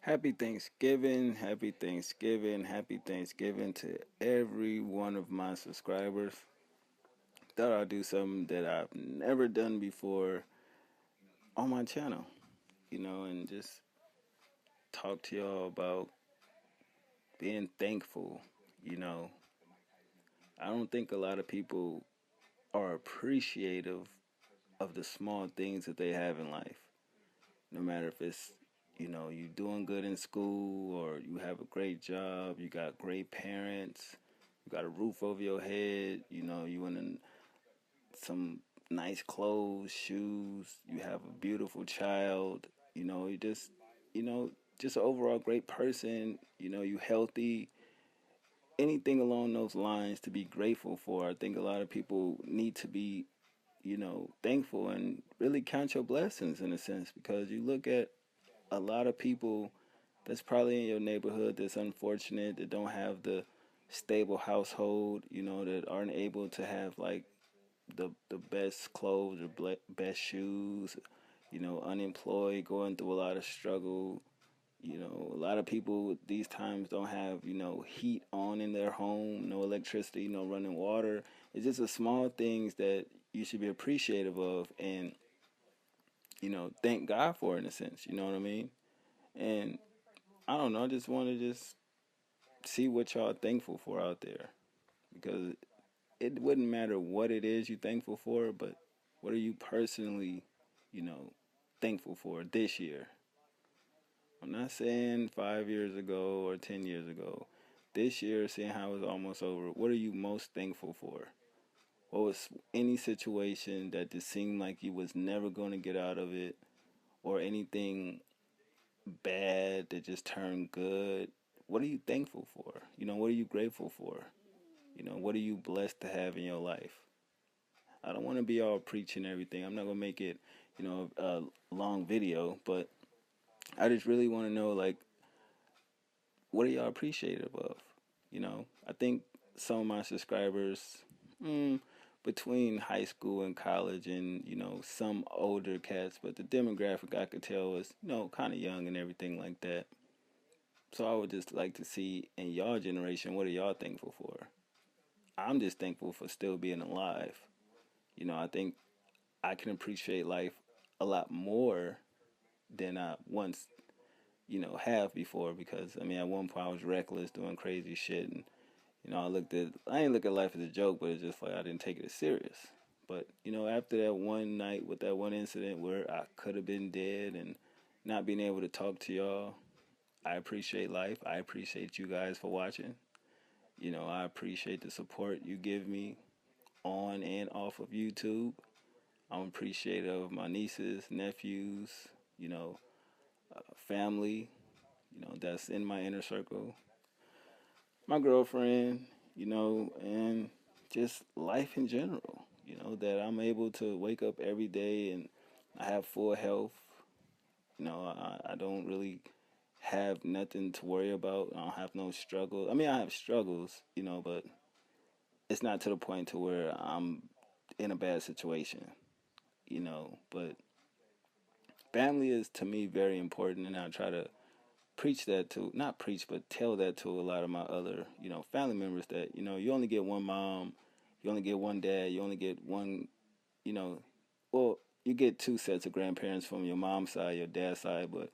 Happy Thanksgiving, happy Thanksgiving to every one of my subscribers. Thought I'd do something that I've never done before on my channel, and just talk to y'all about being thankful. You know, I don't think a lot of people are appreciative of the small things that they have in life. No matter if it's, you doing good in school or you have a great job, you got great parents, you got a roof over your head, you in some nice clothes, shoes, you have a beautiful child, you you know, just an overall great person, you healthy, anything along those lines to be grateful for. I think a lot of people need to be, thankful and really count your blessings in a sense because you look at a lot of people that's probably in your neighborhood that's unfortunate that don't have the stable household, that aren't able to have like the best clothes or best shoes, unemployed, going through a lot of struggle. A lot of people these times don't have, heat on in their home, no electricity, no running water. It's just the small things that you should be appreciative of and, thank God for in a sense, you know what I mean? And I don't know, I just want to just see what y'all thankful for out there because it wouldn't matter what it is you're thankful for, but what are you personally, you know, thankful for this year? I'm not saying 5 years ago or 10 years ago. This year, seeing how it's almost over, what are you most thankful for? What was any situation that just seemed like you was never going to get out of it, or anything bad that just turned good? What are you thankful for? What are you grateful for? What are you blessed to have in your life? I don't want to be all preaching everything. I'm not gonna make it, a long video, but I just really want to know, like, what are y'all appreciative of? I think some of my subscribers, mm, between high school and college, and some older cats, but the demographic I could tell was, kind of young and everything like that. So I would just like to see in y'all generation, what are y'all thankful for? I'm just thankful for still being alive. I think I can appreciate life a lot more than I once, have before because I mean at one point I was reckless doing crazy shit and I didn't look at life as a joke, but it's just like I didn't take it as serious. But, after that one night with that one incident where I could have been dead and not being able to talk to y'all, I appreciate life. I appreciate you guys for watching. I appreciate the support you give me on and off of YouTube. I'm appreciative of my nieces, nephews, you know, family, that's in my inner circle, my girlfriend, and just life in general, that I'm able to wake up every day and I have full health. I don't really have nothing to worry about. I don't have no struggles. I mean, I have struggles, but it's not to the point to where I'm in a bad situation, but family is to me very important, and I try to preach that to, not preach, but tell that to a lot of my other, family members that, you only get one mom, you only get one dad, you only get one, you know, well, you get two sets of grandparents from your mom's side, your dad's side, but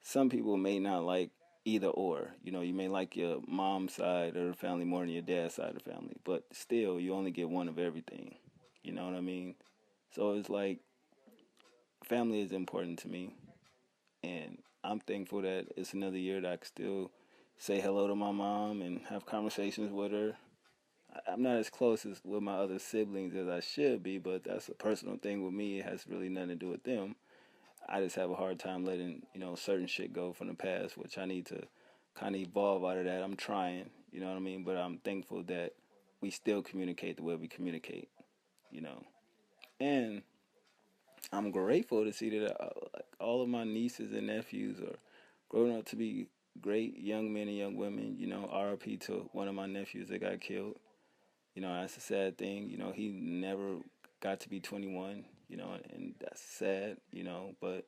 some people may not like either or. You may like your mom's side of the family more than your dad's side of the family, but still, you only get one of everything. You know what I mean? So it's like family is important to me, and I'm thankful that it's another year that I can still say hello to my mom and have conversations with her. I'm not as close as with my other siblings as I should be, but that's a personal thing with me. It has really nothing to do with them. I just have a hard time letting, certain shit go from the past, which I need to kind of evolve out of that. I'm trying, you know what I mean? But I'm thankful that we still communicate the way we communicate, you know. And I'm grateful to see that like all of my nieces and nephews are growing up to be great young men and young women. RIP to one of my nephews that got killed. That's a sad thing. He never got to be 21, and that's sad, but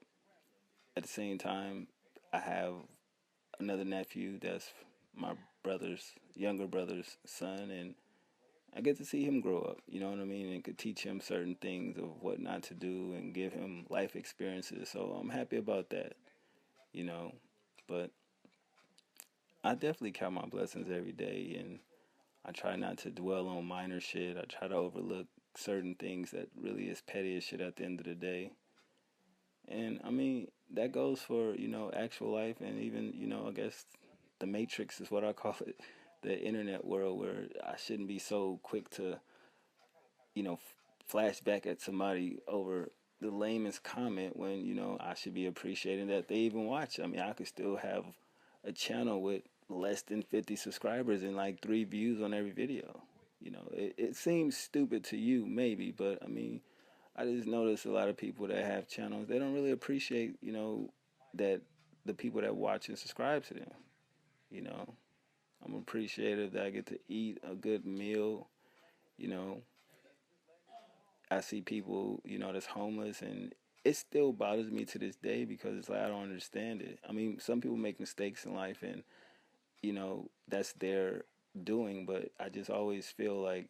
at the same time, I have another nephew that's my brother's younger brother's son, and I get to see him grow up. You know what I mean, and could teach him certain things of what not to do and give him life experiences. So I'm happy about that. You know, but I definitely count my blessings every day, and I try not to dwell on minor shit. I try to overlook certain things that really is petty as shit at the end of the day. And I mean, that goes for, actual life and even, I guess the matrix is what I call it, the internet world where I shouldn't be so quick to, flash back at somebody over the lamest comment when, I should be appreciating that they even watch. I mean, I could still have a channel with less than 50 subscribers and like 3 views on every video. It seems stupid to you, maybe, but I mean, I just notice a lot of people that have channels, they don't really appreciate, that the people that watch and subscribe to them. You know, I'm appreciative that I get to eat a good meal. You know, I see people, that's homeless, and it still bothers me to this day because it's like I don't understand it. I mean, some people make mistakes in life, and that's their doing. But I just always feel like,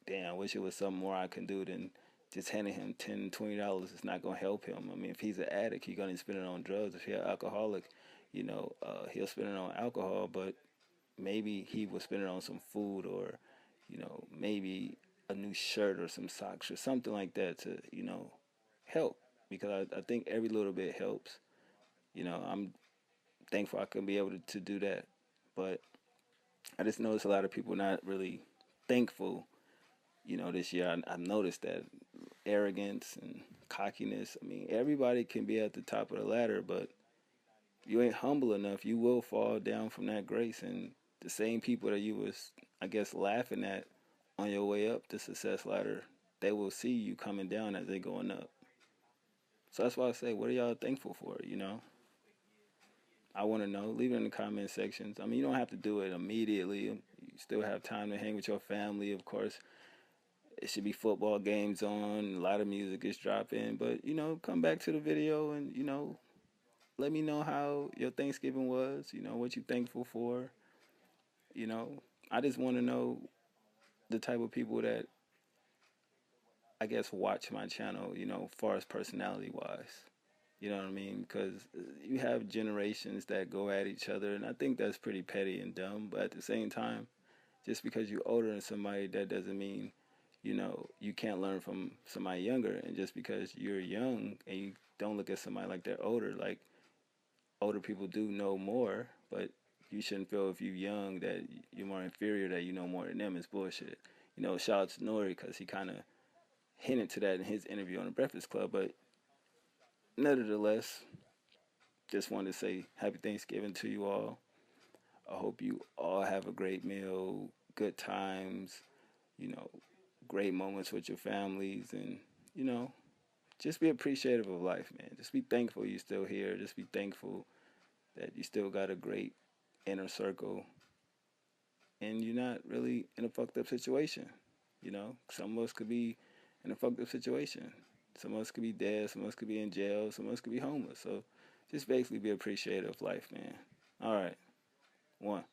damn, I wish it was something more I can do than just handing him $10, $20. It's not gonna help him. I mean, if he's an addict, he's gonna spend it on drugs. If he's an alcoholic, he'll spend it on alcohol. But maybe he will spend it on some food or, maybe a new shirt or some socks or something like that to, help. Because I think every little bit helps. I'm thankful I can be able to do that. But I just notice a lot of people not really thankful. This year I've noticed that arrogance and cockiness. I mean, everybody can be at the top of the ladder, but you ain't humble enough, you will fall down from that grace. And the same people that you was, I guess, laughing at on your way up the success ladder, they will see you coming down as they going up. So that's why I say, what are y'all thankful for? I want to know. Leave it in the comment sections. I mean, you don't have to do it immediately. You still have time to hang with your family, of course. It should be football games on. A lot of music is dropping, but come back to the video and let me know how your Thanksgiving was. What you thankful for. You know, I just want to know the type of people that I guess watch my channel. Far as personality wise. You know what I mean? Because you have generations that go at each other, and I think that's pretty petty and dumb. But at the same time, just because you're older than somebody, that doesn't mean, you can't learn from somebody younger. And just because you're young and you don't look at somebody like they're older, like older people do know more, but you shouldn't feel if you're young that you're more inferior, that you know more than them. It's bullshit. Shout out to Nori because he kind of hinted to that in his interview on the Breakfast Club. But nevertheless, just wanted to say happy Thanksgiving to you all. I hope you all have a great meal, good times, you know, great moments with your families, and, you know, just be appreciative of life, man. Just be thankful you're still here. Just be thankful that you still got a great inner circle and you're not really in a fucked up situation. Some of us could be in a fucked up situation. Some of us could be dead. Some of us could be in jail. Some of us could be homeless. So just basically be appreciative of life, man. All right. One.